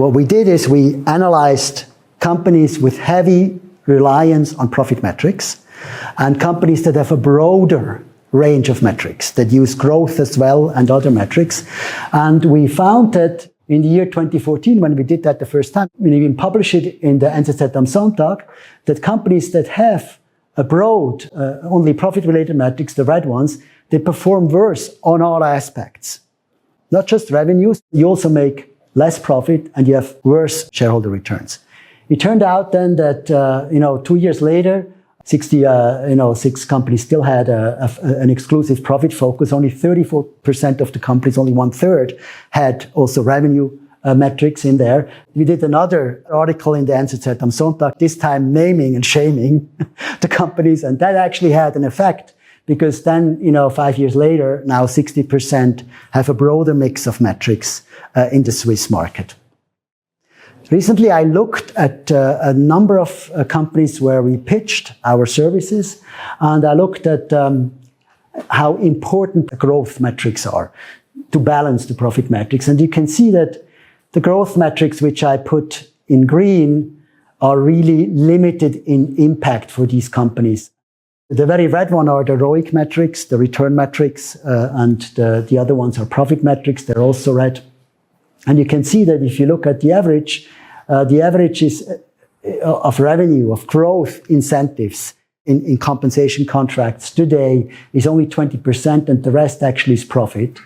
What we did is we analyzed companies with heavy reliance on profit metrics and companies that have a broader range of metrics that use growth as well and other metrics. And we found that in the year 2014, when we did that the first time, we even published it in the NZZamSonntag, that companies that have a broad, only profit-related metrics, the red ones, they perform worse on all aspects. Not just revenues, you also make less profit and you have worse shareholder returns. It turned out then that, 2 years later, 6 companies still had an exclusive profit focus. Only 34% of the companies, only 1/3, had also revenue metrics in there. We did another article in the NZZamSonntag, this time naming and shaming the companies, and that actually had an effect because then, 5 years later, now 60% have a broader mix of metrics in the Swiss market. Recently, I looked at a number of companies where we pitched our services, and I looked at how important the growth metrics are to balance the profit metrics. And you can see that the growth metrics, which I put in green, are really limited in impact for these companies. The very red one are the ROIC metrics, the return metrics, and the other ones are profit metrics. They're also red. And you can see that if you look at the average is of revenue, of growth incentives in compensation contracts today is only 20%, and the rest actually is profit.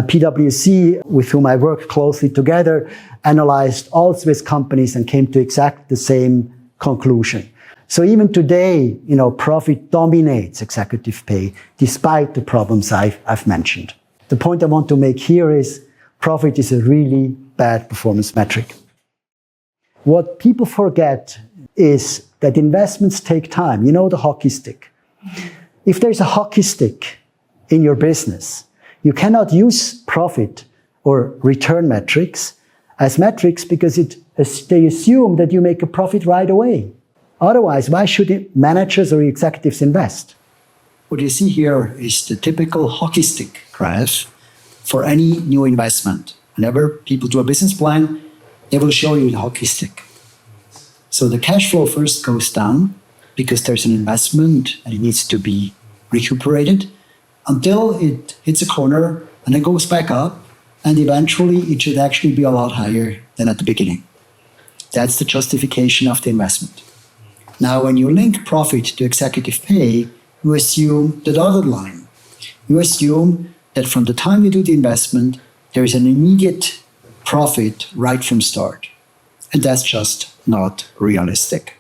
PwC, with whom I work closely together, analyzed all Swiss companies and came to exactly the same conclusion. So even today, profit dominates executive pay, despite the problems I've mentioned. The point I want to make here is profit is a really bad performance metric. What people forget is that investments take time. The hockey stick. If there's a hockey stick in your business, you cannot use profit or return metrics as metrics because they assume that you make a profit right away. Otherwise, why should managers or executives invest? What you see here is the typical hockey stick graph for any new investment. Whenever people do a business plan, they will show you the hockey stick. So the cash flow first goes down because there's an investment and it needs to be recuperated until it hits a corner and it goes back up, and eventually it should actually be a lot higher than at the beginning. That's the justification of the investment. Now, when you link profit to executive pay, you assume the dotted line. You assume that from the time you do the investment, there is an immediate profit right from start. And that's just not realistic.